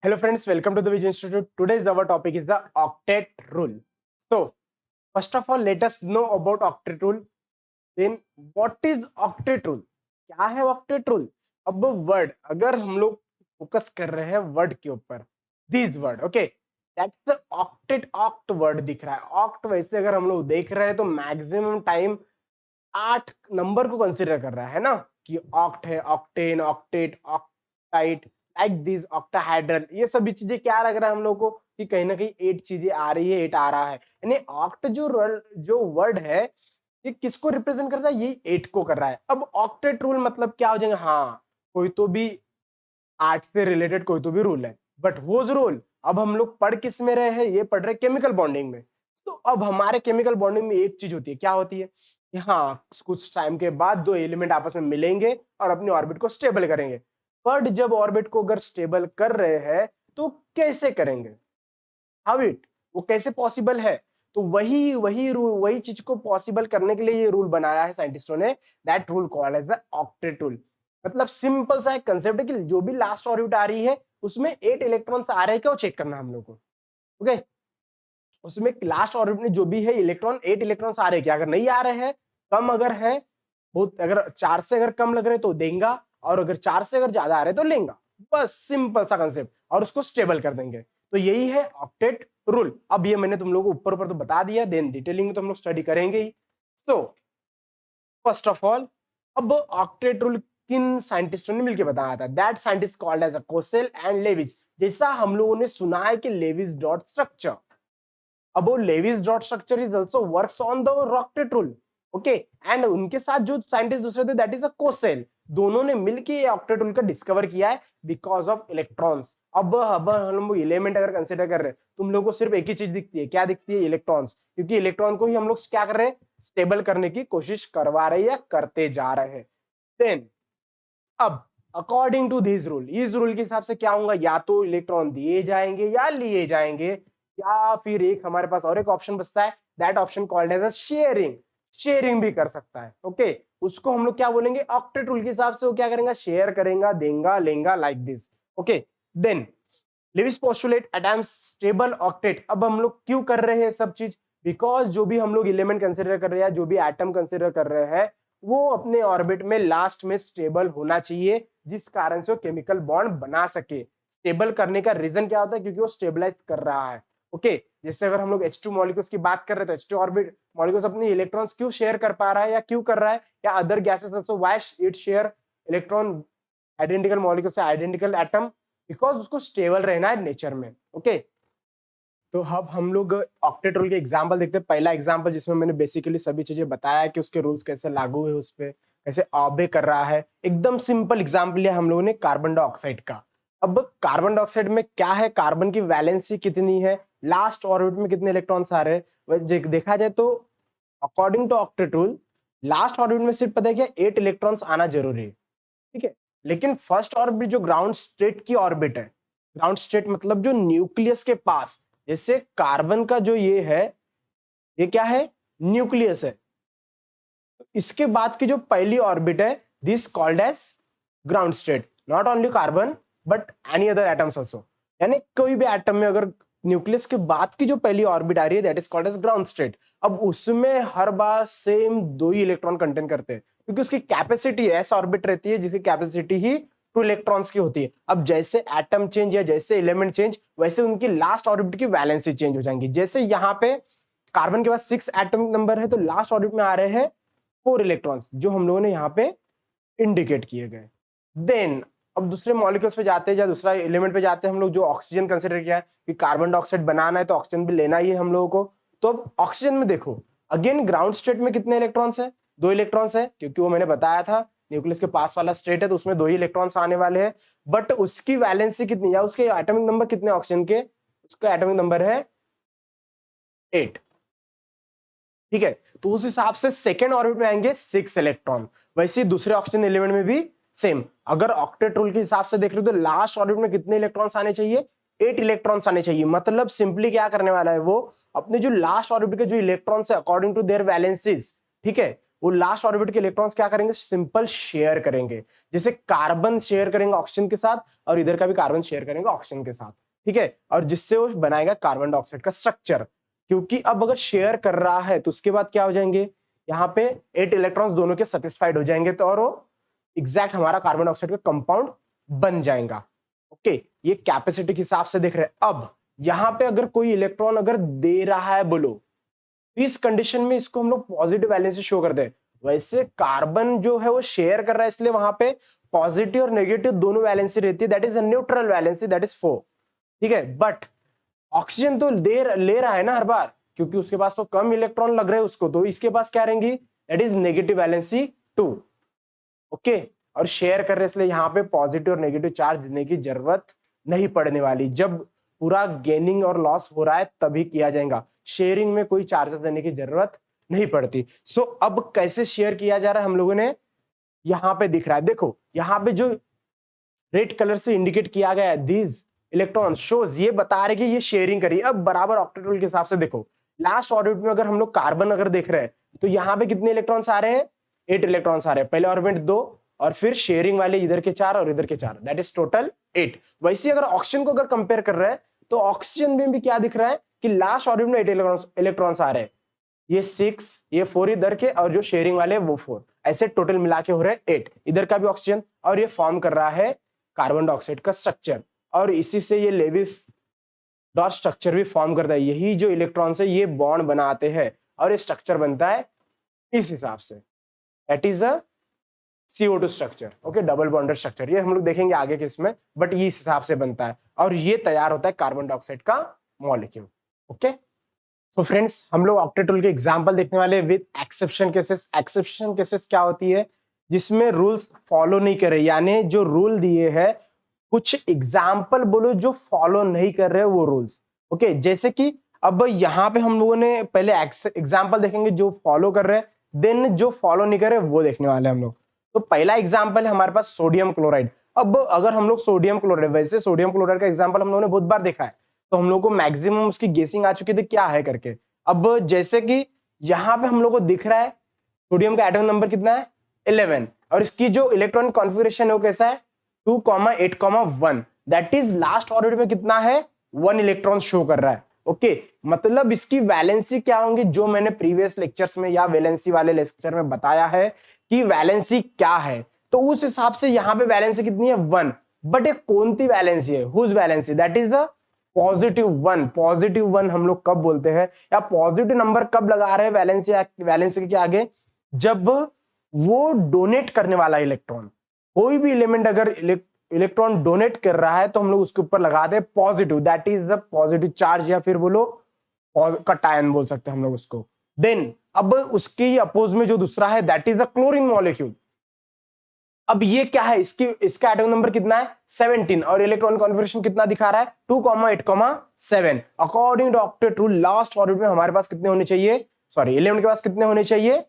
Hello friends, welcome to the Vision Institute. Today's our topic is the octet rule. So, first of all, let us know about octet rule. Then, what is octet rule? क्या है octet rule? अब word अगर हम लोग focus कर रहे हैं word के ऊपर, this word, okay, that's the octet. Oct word दिख रहा है. ऑक्ट वैसे अगर हम लोग देख रहे हैं तो मैक्सिमम टाइम 8 नंबर को कंसिडर कर रहा है ना, कि ऑक्ट है, octane, octet, octite, like this, octahedral. ये सभी चीजें क्या लग रहा है हम लोग को कि कहीं ना कहीं 8 चीजें आ रही है, 8 आ रहा है. यानी ऑक्ट जो वर्ड है ये किसको रिप्रेजेंट करता है? ये 8 को कर रहा है. अब ऑक्टेट रूल मतलब क्या हो जाएगा? हाँ, कोई तो भी 8 से रिलेटेड कोई तो भी रूल है, बट वो रूल अब हम लोग पढ़ किस में रहे हैं? ये पढ़ रहे केमिकल बॉन्डिंग में. तो अब हमारे केमिकल बॉन्डिंग में एक चीज होती है, क्या होती है कि हाँ, कुछ टाइम के बाद दो एलिमेंट आपस में मिलेंगे और अपनी ऑर्बिट को स्टेबल करेंगे. बट जब ऑर्बिट को अगर स्टेबल कर रहे हैं तो कैसे करेंगे? हाउ इट, वो कैसे पॉसिबल है? तो वही चीज को पॉसिबल करने के लिए ये रूल बनाया है साइंटिस्टों ने. That rule called as the octet rule. मतलब सिंपल सा एक कंसेप्ट है कि जो भी लास्ट ऑर्बिट आ रही है उसमें 8 इलेक्ट्रॉन्स आ रहे हैं क्या, वो चेक करना हम लोग को. ओके, उसमें लास्ट ऑर्बिट में जो भी है इलेक्ट्रॉन, 8 इलेक्ट्रॉन्स आ रहे हैं क्या? अगर नहीं आ रहे हैं, कम अगर है, बहुत अगर 4 से अगर कम लग रहे तो देंगा, और अगर 4 से अगर ज्यादा आ रहे तो लेंगा. बस सिंपल सा कंसेप्ट, और उसको स्टेबल कर देंगे. तो यही है ऑक्टेट रूल. अब ये मैंने तुम लोगों को ऊपर ऊपर तो बता दिया, देन डिटेलिंग में तो हम लोग स्टडी करेंगे ही. सो फर्स्ट ऑफ ऑल, अब ऑक्टेट रूल किन साइंटिस्टों ने मिलकर बताया था? That scientist called as a Kossel and Lewis. जैसा हम लोगों ने सुना है कि लेविस डॉट स्ट्रक्चर, अब वो Lewis dot structure is also works on the octet rule. Okay, and उनके साथ जो साइंटिस्ट दूसरे थे दैट इज अ कोसेल. दोनों ने मिलकर ये ऑक्टेट रूल का डिस्कवर किया है बिकॉज ऑफ इलेक्ट्रॉन्स. अब हम लोग एलिमेंट अगर कंसीडर कर रहे हैं, तुम लोगों को सिर्फ एक ही चीज दिखती है. क्या दिखती है? इलेक्ट्रॉन्स. क्योंकि इलेक्ट्रॉन को ही हम लोग क्या कर रहे हैं? स्टेबल करने की कोशिश करवा रहे हैं या करते जा रहे हैं. देन अब अकॉर्डिंग टू दिस रूल, इस रूल के हिसाब से क्या होगा? या तो इलेक्ट्रॉन दिए जाएंगे या लिए जाएंगे, या फिर एक हमारे पास और एक ऑप्शन बचता है, that option called as a sharing. Sharing भी कर सकता है. ओके, उसको हम लोग क्या बोलेंगे? ऑक्टेट रूल के हिसाब से वो क्या करेंगे? शेयर करेगा, देगा, लेगा, like this. Okay, then Lewis postulate atoms stable octet. अब हम लोग क्यों कर रहे हैं सब चीज? बिकॉज जो भी हम लोग एलिमेंट कंसिडर कर रहे हैं, जो भी एटम कंसिडर कर रहे हैं, वो अपने ऑर्बिट में लास्ट में स्टेबल होना चाहिए, जिस कारण से वो केमिकल बॉन्ड बना सके. स्टेबल करने का रीजन क्या होता है? क्योंकि वो स्टेबलाइज कर रहा है. ओके, जैसे अगर हम लोग H2 मॉलिक्यूल्स की बात कर रहे हैं तो H2 ऑर्बिट मॉलिक्यूल्स अपने इलेक्ट्रॉन्स क्यों शेयर कर पा रहा है या क्यों कर रहा है, या other gases also why it share electron identical molecule से आइडेंटिकल एटम? बिकॉज उसको स्टेबल रहना है नेचर में. ओके, तो अब हम लोग ऑक्टेट रूल के एग्जांपल देखते हैं. पहला एग्जांपल जिसमें मैंने बेसिकली सभी चीजें बताया है कि उसके रूल्स कैसे लागू है, उस पे कैसे ऑबे कर रहा है. एकदम सिंपल एग्जांपल लिया हम लोगों ने कार्बन डाइऑक्साइड का. अब कार्बन डाइऑक्साइड में क्या है? कार्बन की वैलेंसी कितनी है, लास्ट ऑर्बिट में कितने इलेक्ट्रॉन्स आ रहे हैं. वैसे देखा जाए तो according to octet rule last orbit में सिर्फ पता है क्या, 8 इलेक्ट्रॉन्स आना जरूरी है. ठीक है, लेकिन फर्स्ट ऑर्बिट जो ग्राउंड स्टेट की ऑर्बिट है, ग्राउंड स्टेट मतलब जो न्यूक्लियस के पास, जैसे कार्बन का जो ये है, ये क्या है? न्यूक्लियस है. इसके बाद की जो पहली ऑर्बिट है, this called as ground state. Not only carbon but any other atoms also. यानी कोई भी एटम में अगर न्यूक्लियस के बाद की जो पहली ऑर्बिट आ रही है that is called as ground state. अब उसमें हर बार सेम 2 ही इलेक्ट्रॉन कंटेन करते हैं, क्योंकि उसकी कैपेसिटी ऐसा ऑर्बिट रहती है जिसकी कैपेसिटी ही 2 इलेक्ट्रॉन्स की होती है. अब जैसे एटम चेंज या जैसे एलिमेंट चेंज, वैसे उनकी लास्ट ऑर्बिट की वैलेंसी चेंज हो जाएंगी. जैसे यहाँ पे कार्बन के पास 6 एटॉमिक नंबर है, तो लास्ट ऑर्बिट में आ रहे हैं 4 इलेक्ट्रॉन्स, जो हम लोगों ने यहाँ पे इंडिकेट किए गए. देन अब दूसरे मॉलिक्यूल्स पे जाते हैं या दूसरा एलिमेंट पे जाते हैं हम लोग, जो ऑक्सीजन कंसिडर किया है कि कार्बन डाइऑक्साइड बनाना है तो ऑक्सीजन भी लेना ही है हम लोगों को. तो अब ऑक्सीजन में देखो, अगेन ग्राउंड स्टेट में कितने इलेक्ट्रॉन्स है? 2 इलेक्ट्रॉन्स है, क्योंकि वो मैंने बताया था न्यूक्लियस के पास वाला स्टेट है तो उसमें 2 ही इलेक्ट्रॉन्स आने वाले हैं. बट उसकी वैलेंसी कितनी, या उसके एटॉमिक नंबर कितने ऑक्सीजन के? उसका एटॉमिक नंबर है 8. ठीक है, तो उस हिसाब से सेकेंड ऑर्बिट में आएंगे 6 इलेक्ट्रॉन. वैसे दूसरे ऑक्सीजन एलिमेंट में भी सेम. अगर ऑक्टेट रूल के हिसाब से देख रहे हो तो लास्ट ऑर्बिट में कितने इलेक्ट्रॉन्स आने चाहिए? 8 इलेक्ट्रॉन्स आने चाहिए. मतलब सिंपली क्या करने वाला है वो, अपने जो लास्ट ऑर्बिट के जो इलेक्ट्रॉन्स है अकॉर्डिंग टू देयर वैलेंसीज, ठीक है, वो लास्ट ऑर्बिट के इलेक्ट्रॉन्स क्या करेंगे, सिंपल शेयर करेंगे, जैसे कार्बन शेयर करेंगे ऑक्सीजन के साथ और इधर का भी कार्बन शेयर करेंगे ऑक्सीजन के साथ, ठीक है, और जिससे वो बनाएगा कार्बन डाइऑक्साइड का स्ट्रक्चर। क्योंकि अब अगर शेयर कर रहा है तो उसके बाद क्या हो जाएंगे, यहाँ पे 8 इलेक्ट्रॉन्स दोनों के सेटिस्फाइड हो जाएंगे, तो और वो एग्जैक्ट हमारा कार्बन डाइऑक्साइड का कंपाउंड बन जाएगा। ओके, ये कैपेसिटी के हिसाब से देख रहे हैं। अब यहाँ पे अगर कोई इलेक्ट्रॉन अगर दे रहा है बोलो, इस कंडीशन में इसको हम लोग पॉजिटिव वैलेंसी शो करते हैं। वैसे कार्बन जो है वो शेयर कर रहा है, इसलिए वहां पे पॉजिटिव और नेगेटिव दोनों वैलेंसी रहती है, that is a neutral valency, that is 4, ठीक है। बट ऑक्सीजन तो ले रहा है ना हर बार, क्योंकि उसके पास तो कम इलेक्ट्रॉन लग रहे हैं उसको, तो इसके पास क्या रहेंगी, that is negative valency 2, okay. और शेयर कर रहे हैं इसलिए यहाँ पे पॉजिटिव और नेगेटिव चार्ज देने की जरूरत नहीं पड़ने वाली। जब पूरा गेनिंग और लॉस हो रहा है तभी किया जाएगा, शेयरिंग में कोई चार्जेस देने की जरूरत नहीं पड़ती। सो अब कैसे शेयर किया जा रहा है हम लोगों ने यहाँ पे दिख रहा है, देखो यहाँ पे जो रेड कलर से इंडिकेट किया गया है, दीज इलेक्ट्रॉन शोज, ये बता रहे कि ये शेयरिंग करी। अब बराबर ऑक्टेट रूल के हिसाब से देखो, लास्ट ऑर्बिट में अगर हम लोग कार्बन अगर देख रहे हैं तो यहाँ पे कितने इलेक्ट्रॉन्स आ रहे हैं, 8 इलेक्ट्रॉन्स आ रहे हैं, पहले ऑर्बिट 2 और फिर शेयरिंग वाले इधर के 4 और इधर के 4, दैट इज टोटल 8। वैसे अगर ऑक्सीजन को अगर कंपेयर कर रहे हैं तो ऑक्सीजन में भी क्या दिख रहा है कि लास्ट ऑर्बिट में 8 इलेक्ट्रॉन्स आ रहे हैं, ये 6, ये 4 इधर के, और जो शेयरिंग वाले वो 4, ऐसे टोटल मिला के हो रहे हैं 8, इधर का भी ऑक्सीजन, और ये फॉर्म कर रहा है कार्बन डाइऑक्साइड का स्ट्रक्चर, और इसी से ये लेविस डॉट स्ट्रक्चर भी फॉर्म करता है। यही जो इलेक्ट्रॉन्स है ये बॉन्ड बनाते हैं और ये स्ट्रक्चर बनता है इस हिसाब से, that is a CO2 structure, okay, double bonded structure. ये हम लोग देखेंगे आगे के इसमें, बट ये इस हिसाब से बनता है और ये तैयार होता है कार्बन डाइऑक्साइड का मॉलिक्यूल, ओके। सो फ्रेंड्स, हम लोग ऑक्टेट रूल के एग्जांपल देखने वाले with exception cases. Exception cases क्या होती है, जिसमें रूल्स फॉलो नहीं कर रहे, यानी जो रूल दिए हैं कुछ एग्जाम्पल बोलो जो फॉलो नहीं कर रहे वो रूल्स, ओके। जैसे कि अब यहाँ पे हम लोगों ने पहले एग्जाम्पल देखेंगे जो फॉलो कर रहे हैं, देन जो फॉलो नहीं कर रहे वो देखने वाले हम लोग। तो पहला एग्जाम्पल है हमारे पास सोडियम क्लोराइड। अब अगर हम लोग सोडियम क्लोराइड, वैसे सोडियम क्लोराइड का एग्जाम्पल हम लोगों ने बहुत बार देखा है, तो हम लोग को मैक्सिमम उसकी गेसिंग आ चुकी थी क्या है करके। अब जैसे कि यहाँ पे हम लोग को दिख रहा है सोडियम का एटॉमिक नंबर कितना है, 11, और इसकी जो इलेक्ट्रॉनिक कॉन्फ़िगरेशन है वो कैसा है, 2,8,1, दैट इज लास्ट ऑर्बिट में कितना है, 1 इलेक्ट्रॉन शो कर रहा है, ओके। मतलब इसकी वैलेंसी क्या होंगी, जो मैंने प्रीवियस लेक्चर्स में या वैलेंसी वाले लेक्चर में बताया है कि वैलेंसी क्या है, तो उस हिसाब से यहाँ पे वैलेंसी कितनी है, 1। बट एक कौन सी वैलेंसी है, whose valency, that is the +1। +1 हम लोग कब बोलते हैं, या पॉजिटिव नंबर कब लगा रहे हैं वैलेंसी के आगे, जब वो डोनेट करने वाला इलेक्ट्रॉन, कोई भी एलिमेंट अगर इलेक्ट्रॉन डोनेट कर रहा है तो हम लोग उसके ऊपर लगाते हैं positive, that is the positive charge, या फिर बोलो कटायन बोल सकते हैं हम लोग उसको। देन अब उसके ही अपोज में जो दूसरा है that is the chlorine molecule. अब ये क्या है, इसका एटॉमिक नंबर कितना है, 17, और इलेक्ट्रॉन कॉन्फ़िगरेशन कितना दिखा रहा है, 2,8,7। According to octet rule last orbit में हमारे पास कितने होने चाहिए, सॉरी एलिमेंट के पास कितने होने चाहिए,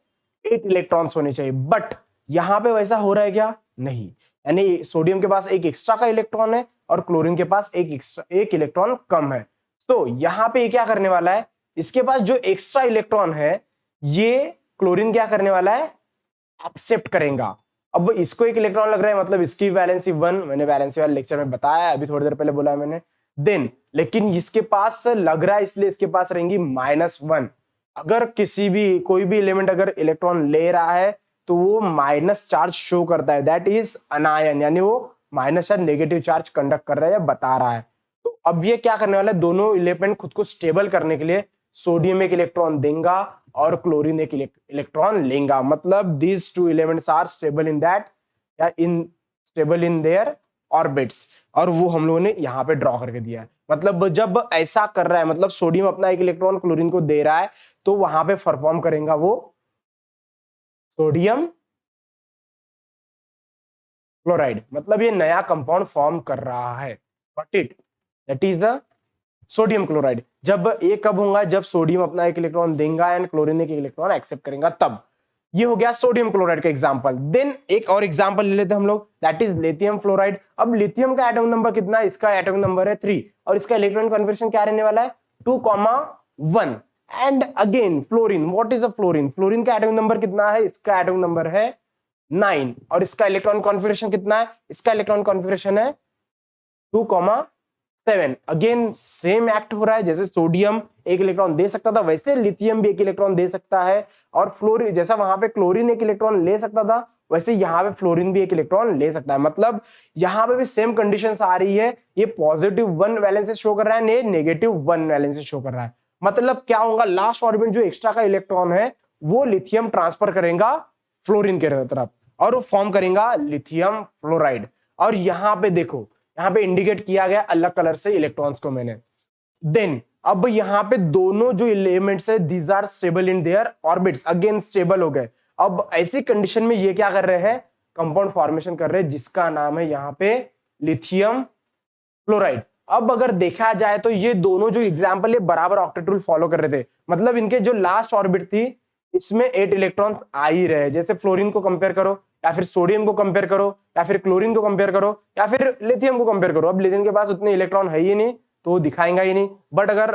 8 इलेक्ट्रॉन्स होने चाहिए। बट यहां पे वैसा हो रहा है क्या, नहीं, यानी सोडियम के पास एक एक्स्ट्रा का इलेक्ट्रॉन है और क्लोरीन के पास एक इलेक्ट्रॉन कम है। तो यहाँ पे ये क्या करने वाला है, इसके पास जो एक्स्ट्रा इलेक्ट्रॉन है ये क्लोरीन क्या करने वाला है, एक्सेप्ट करेगा। अब इसको एक इलेक्ट्रॉन लग रहा है, मतलब इसकी वैलेंसी 1, मैंने वैलेंसी वाले लेक्चर में बताया, अभी थोड़ी देर पहले बोला है मैंने। देन लेकिन इसके पास लग रहा है इसलिए इसके पास रहेंगी -1। अगर कोई भी एलिमेंट अगर इलेक्ट्रॉन ले रहा है तो वो माइनस चार्ज शो करता है, दैट इज अनायन, यानी वो माइनस या नेगेटिव चार्ज कंडक्ट कर रहा है या बता रहा है। तो अब ये क्या करने वाला है, दोनों एलिमेंट खुद को स्टेबल करने के लिए सोडियम एक इलेक्ट्रॉन देगा और क्लोरीन एक इलेक्ट्रॉन लेगा। मतलब these two elements are stable in that या स्टेबल इन देयर ऑर्बिट्स, और वो हम लोगों ने यहाँ पे ड्रॉ करके दिया है। मतलब जब ऐसा कर रहा है, मतलब सोडियम अपना एक इलेक्ट्रॉन क्लोरीन को दे रहा है, तो वहां पे परफॉर्म करेगा वो सोडियम क्लोराइड, मतलब ये नया कंपाउंड फॉर्म कर रहा है, got it, that is the sodium chloride. जब ये कब होगा, जब सोडियम अपना एक इलेक्ट्रॉन देगा एंड क्लोरीन एक इलेक्ट्रॉन एक्सेप्ट करेगा तब। ये हो गया सोडियम क्लोराइड का एग्जांपल। देन एक और एग्जांपल ले लेते हैं हम लोग, दैट इज लिथियम फ्लोराइड। अब लिथियम का एटॉमिक नंबर कितना है, इसका एटॉमिक नंबर है 3 और इसका इलेक्ट्रॉनिक कॉन्फ़िगरेशन क्या रहने वाला है, 2,1। And again fluorine, what is a fluorine? Fluorine का एटॉमिक नंबर कितना है? इसका एटॉमिक नंबर है 9 और इसका इलेक्ट्रॉन कॉन्फ़िगरेशन कितना है? इसका इलेक्ट्रॉन कॉन्फ़िगरेशन है 2,7। अगेन सेम एक्ट हो रहा है, जैसे सोडियम एक इलेक्ट्रॉन दे सकता था वैसे लिथियम भी एक इलेक्ट्रॉन दे सकता है, और फ्लोरीन जैसा वहां पे क्लोरीन एक इलेक्ट्रॉन ले सकता था वैसे यहाँ पे फ्लोरीन भी एक इलेक्ट्रॉन ले सकता है। मतलब यहाँ पे भी सेम कंडीशंस आ रही है, ये +1 वैलेंस शो कर रहा है, ये -1 वैलेंस शो कर रहा है। मतलब क्या होगा, लास्ट ऑर्बिट जो एक्स्ट्रा का इलेक्ट्रॉन है वो लिथियम ट्रांसफर करेगा फ्लोरीन के तरफ और वो फॉर्म करेगा लिथियम फ्लोराइड। और यहाँ पे देखो, यहाँ पे इंडिकेट किया गया अलग कलर से इलेक्ट्रॉन्स को मैंने। देन अब यहाँ पे दोनों जो एलिमेंट्स है these are stable in their orbits, again stable हो गए। अब ऐसी कंडीशन में ये क्या कर रहे हैं? कंपाउंड फॉर्मेशन कर रहे हैं जिसका नाम है यहाँ पे लिथियम फ्लोराइड। अब अगर देखा जाए तो ये दोनों जो एग्जाम्पल है बराबर ऑक्टेट रूल फॉलो कर रहे थे, मतलब इनके जो लास्ट ऑर्बिट थी इसमें 8 इलेक्ट्रॉन आ ही रहे। जैसे फ्लोरीन को कंपेयर करो या फिर सोडियम को कंपेयर करो या फिर क्लोरीन को कंपेयर करो या फिर लिथियम को कंपेयर करो। अब लिथियम के पास उतने इलेक्ट्रॉन है ही नहीं तो वो दिखाएगा ही नहीं, बट अगर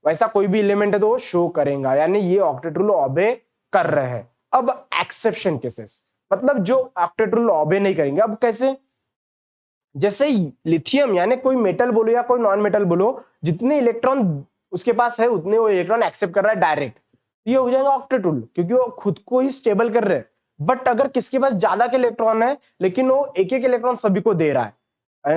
वैसा कोई भी एलिमेंट है तो वो शो करेगा, यानी ये ऑक्टेट रूल ऑबे कर रहे हैं। अब एक्सेप्शन केसेस, मतलब जो ऑक्टेट रूल ऑबे नहीं करेंगे। अब कैसे? जैसे लिथियम यानी कोई मेटल बोलो या कोई नॉन मेटल बोलो, जितने इलेक्ट्रॉन उसके पास है उतने वो इलेक्ट्रॉन एक्सेप्ट कर रहा है डायरेक्ट, ये हो जाएगा ऑक्टेट रूल क्योंकि वो खुद को ही स्टेबल कर रहे हैं। बट अगर किसके पास ज्यादा के इलेक्ट्रॉन है लेकिन वो एक एक इलेक्ट्रॉन सभी को दे रहा है,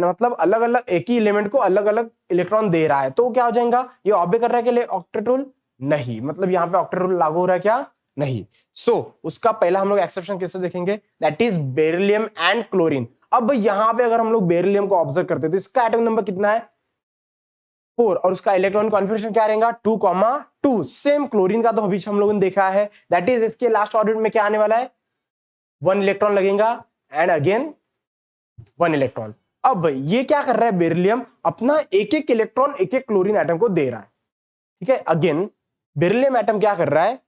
मतलब अलग अलग एक ही एलिमेंट को अलग अलग इलेक्ट्रॉन दे रहा है, तो क्या हो जाएगा? ये ऑबे कर रहा है कि ऑक्टेट रूल? नहीं, मतलब यहाँ पे ऑक्टेट रूल लागू हो रहा है क्या? नहीं। सो उसका पहला हम लोग एक्सेप्शन कैसे देखेंगे, that is beryllium and chlorine. अब यहां पे अगर हम लोग बेरिलियम को ऑब्जर्व करते हैं तो इसका एटॉमिक नंबर कितना है? 4 और उसका इलेक्ट्रॉन कॉन्फ़िगरेशन क्या रहेगा? 2,2। सेम क्लोरीन का तो अभी हम लोगों ने देखा है, दैट इज इसके लास्ट ऑर्बिट में क्या आने वाला है? 1 इलेक्ट्रॉन लगेगा एंड अगेन 1 इलेक्ट्रॉन। अब ये क्या कर रहा है? बेरिलियम अपना एक एक इलेक्ट्रॉन एक एक क्लोरीन एटम को दे रहा है, ठीक है। अगेन बेरिलियम एटम क्या कर रहा है?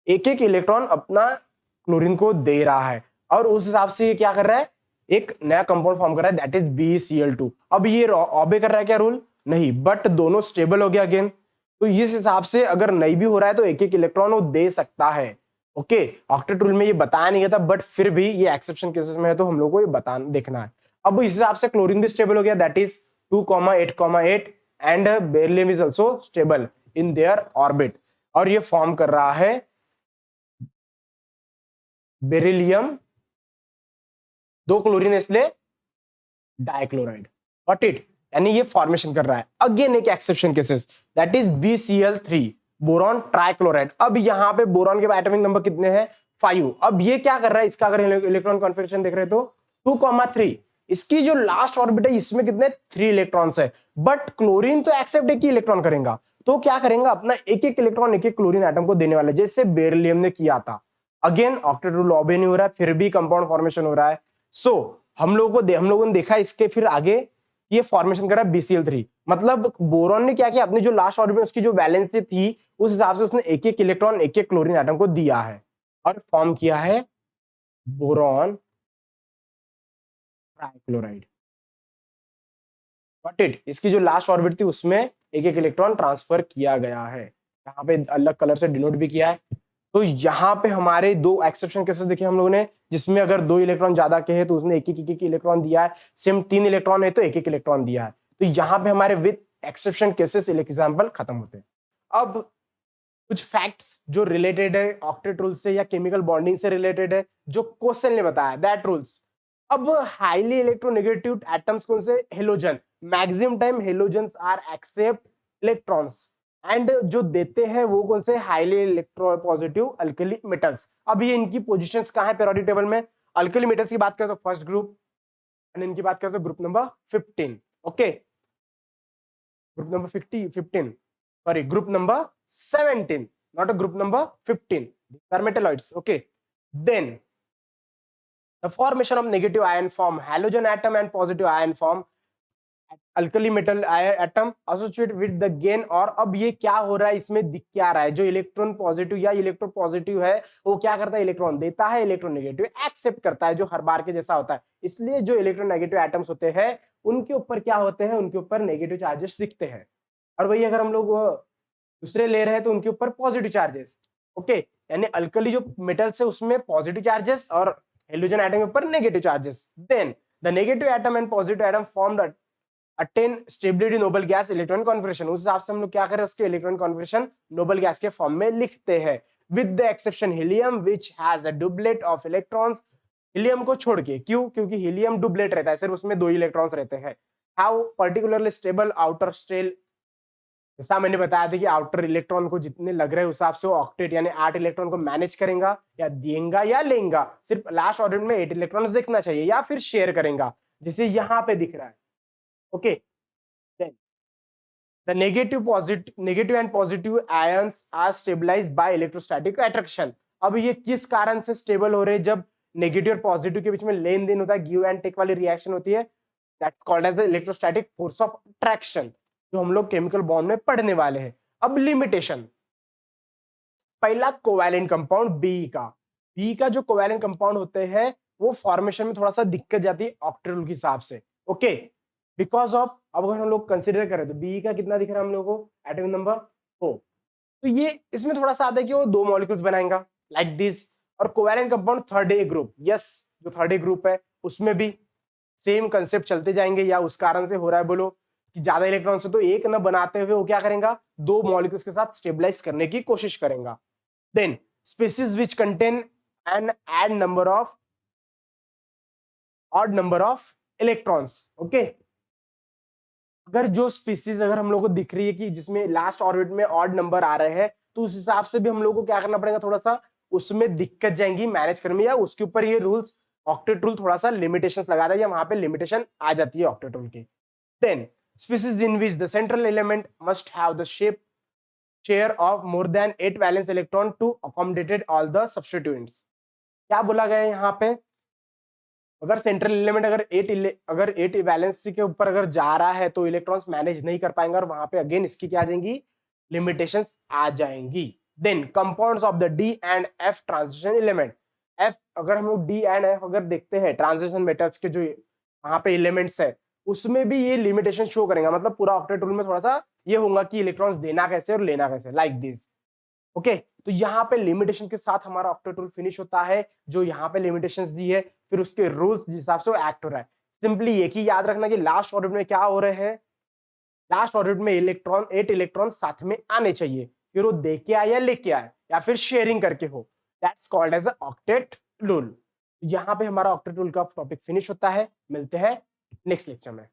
एक एक इलेक्ट्रॉन अपना क्लोरीन को दे रहा है और उस हिसाब से ये क्या कर रहा है? एक नया कंपाउंड फॉर्म कर रहा है, दैट इज BeCl2। अब ये ऑबे कर रहा है क्या रूल? नहीं, बट दोनों स्टेबल हो गया अगेन, तो इस हिसाब से अगर नहीं भी हो रहा है तो एक एक इलेक्ट्रॉन वो दे सकता है। ओके, ऑक्टेट रूल में ये बताया नहीं गया था, बट फिर भी ये एक्सेप्शन केसेस में है तो हम लोग को ये बता देखना है। अब इस हिसाब से क्लोरीन भी स्टेबल हो गया, that is 2,8,8 and beryllium is also stable in there orbit और ये फॉर्म कर रहा है बेरिलियम 2 क्लोरीन इसलिए डाइक्लोराइड, गॉट इट, यानी ये फॉर्मेशन कर रहा है। अगेन एक exception cases, that is BCl3 boron trichloride. अब यहां पे बोरॉन के एटॉमिक नंबर कितने हैं? 5। अब ये क्या कर रहा है? इसका अगर इलेक्ट्रॉन कॉन्फ़िगरेशन देख रहे हो तो 2,3। इसकी जो लास्ट ऑर्बिट है इसमें कितने? 3 इलेक्ट्रॉन्स है, बट क्लोरीन तो एक्सेप्ट एक ही इलेक्ट्रॉन करेगा, तो क्या करेगा? अपना एक एक इलेक्ट्रॉन एक एक क्लोरीन एटम को देने वाला है, जैसे बेरिलियम ने किया था। अगेन ऑक्टेट रूल ऑबे नहीं हो रहा है, फिर भी कंपाउंड फॉर्मेशन हो रहा है। सो हम लोगों ने देखा इसके फिर आगे ये फॉर्मेशन करा BCl3, मतलब बोरॉन ने क्या किया? अपनी जो लास्ट ऑर्बिट में उसकी जो वैलेंसी थी उस हिसाब से उसने एक एक इलेक्ट्रॉन एक एक क्लोरीन एटम को दिया है और फॉर्म किया है बोरॉन ट्राइक्लोराइड, गॉट इट। इसकी जो लास्ट ऑर्बिट थी उसमें एक एक इलेक्ट्रॉन ट्रांसफर किया गया है, यहाँ पे अलग कलर से डिनोट भी किया है। तो यहाँ पे हमारे 2 एक्सेप्शन केसेस देखे हम लोगों ने, जिसमें अगर 2 इलेक्ट्रॉन ज्यादा के हैं तो उसने एक एक इलेक्ट्रॉन दिया है, सेम 3 इलेक्ट्रॉन है तो एक एक इलेक्ट्रॉन दिया है। तो यहाँ पे हमारे विद एक्सेप्शन केसेस एग्जाम्पल खत्म होते हैं। अब कुछ फैक्ट्स जो रिलेटेड है ऑक्टेट रूल से या केमिकल बॉन्डिंग से रिलेटेड है, जो क्वेश्चन ने बताया, दैट रूल्स। अब हाईली इलेक्ट्रोनेगेटिव एटम्स कौन से? Halogen. Maximum time halogens are accept electrons and जो देते हैं वो कौन से? Highly electropositive alkali metals. अब ये इनकी पोजीशंस कहां है पीरियोडिक टेबल में? अल्कली मेटल्स की बात करें तो फर्स्ट ग्रुप एंड इनकी बात करें तो group number 15। Okay, group number 15 sorry group number 17, not a group number 15. These are metalloids. Okay, then the formation of negative ion form halogen atom and positive ion form alkali metal atom associate with the gain. और अब ये क्या हो रहा है? इसमें दिख क्या रहा है? जो इलेक्ट्रॉन पॉजिटिव या इलेक्ट्रो पॉजिटिव है वो क्या करता है? इलेक्ट्रॉन देता है, इलेक्ट्रॉन नेगेटिव एक्सेप्ट करता है, जो हर बार के जैसा होता है। इसलिए जो इलेक्ट्रॉन नेगेटिव एटम्स होते हैं उनके ऊपर क्या होते हैं? उनके ऊपर नेगेटिव चार्जेस दिखते हैं। और वही अगर हम लोग दूसरे लेयर है तो उनके ऊपर पॉजिटिव चार्जेस। ओके, यानी अल्कली जो मेटल्स है उसमें पॉजिटिव चार्जेस और हाइड्रोजन एटम के ऊपर negative charges. Then the negative atom and positive atom form the attain stability noble gas electron configuration. उस हिसाब से हम लोग क्या करें, उसके इलेक्ट्रॉन कॉन्फिगरेशन नोबल गैस के फॉर्म में लिखते हैं, with the exception helium which has a doublet of electrons. Helium को छोड़ के, क्यों? क्योंकि हीलियम डुबलेट रहता है, सिर्फ उसमें 2 इलेक्ट्रॉन्स रहते हैं। How particularly stable outer shell, जैसा मैंने बताया था कि आउटर इलेक्ट्रॉन को जितने लग रहे हैं उस हिसाब से वो ऑक्टेट यानी 8 इलेक्ट्रॉन को मैनेज करेगा या देगा या लेगा। सिर्फ लास्ट ऑर्बिट में 8 इलेक्ट्रॉन देखना चाहिए या फिर शेयर करेगा, जैसे यहाँ पे दिख रहा है। Okay, the negative and positive ions are stabilized by electrostatic attraction। अब ये किस कारण से स्टेबल हो रहे हैं? जब नेगेटिव और पॉजिटिव के बीच में लेन देन होता है, गिव एंड टेक वाली रिएक्शन होती है, that's called as the electrostatic force of attraction, जो हम लोग केमिकल बॉन्ड में पढ़ने वाले हैं। अब लिमिटेशन, पहला कोवैलेंट कंपाउंड बी का जो कोवैलेंट कंपाउंड होते हैं वो फॉर्मेशन में थोड़ा सा दिक्कत जाती है ऑक्टेट रूल के हिसाब से। ओके, बिकॉज ऑफ, अब अगर हम लोग कंसिडर करें तो बी का कितना दिख रहा है हम लोगों को, एटॉमिक नंबर 4। तो ये इसमें थोड़ा सा आता है कि वो 2 मॉलिक्यूल्स बनाएगा लाइक दिस। और covalent compound third A group, yes, जो थर्ड ए ग्रुप है उसमें भी सेम कंसेप्ट चलते जाएंगे, या उस कारण से हो रहा है बोलो कि ज्यादा इलेक्ट्रॉन से तो एक न बनाते हुए वो क्या करेगा, 2 मॉलिक्यूल्स के साथ स्टेबलाइज करने की कोशिश करेगा। Then species which contain an odd number of electrons। Okay, अगर जो स्पीसीज अगर हम लोग को दिख रही है कि जिसमें लास्ट ऑर्बिट में ऑड नंबर आ रहे हैं, तो उस हिसाब से भी हम लोग को क्या करना पड़ेगा, थोड़ा सा उसमें दिक्कत जाएंगी मैनेज करने में, या उसके ऊपर ये रूल्स ऑक्टेट रूल थोड़ा सा लिमिटेशंस लगा रहा है, या वहां पे लिमिटेशन आ जाती है ऑक्टेट रूल की। Then species in which the central element must have the share of more than 8 valence electron to accommodated all the substituents. क्या बोला गया है यहाँ पे, अगर सेंट्रल एलिमेंट अगर 8 वैलेंसी के ऊपर अगर जा रहा है तो इलेक्ट्रॉन्स मैनेज नहीं कर पाएंगे, और वहां पे अगेन इसकी क्या आ जाएंगी, लिमिटेशंस आ जाएंगी। Then compounds of the D and F transition element. F, अगर हम लोग डी एंड एफ अगर देखते हैं ट्रांजिशन मेटल्स के जो वहां पे एलिमेंट्स है, उसमें भी ये लिमिटेशन शो करेगा। मतलब पूरा ऑक्टेट रूल में थोड़ा सा ये होगा कि इलेक्ट्रॉन्स देना कैसे और लेना कैसे, लाइक दिस। ओके, तो यहाँ पे लिमिटेशन के साथ हमारा ऑक्टेट रूल फिनिश होता है, जो यहाँ पे लिमिटेशंस दी है, फिर उसके रूल्स जिस हिसाब से वो एक्ट हो रहा है। सिंपली ये कि याद रखना कि लास्ट ऑर्बिट में क्या हो रहे हैं, लास्ट ऑर्बिट में 8 इलेक्ट्रॉन साथ में आने चाहिए, फिर वो दे के आए या लेके आए या फिर शेयरिंग करके हो, that's called as octet rule. यहाँ पे हमारा ऑक्टेट रूल का टॉपिक फिनिश होता है। मिलते हैं नेक्स्ट लेक्चर में।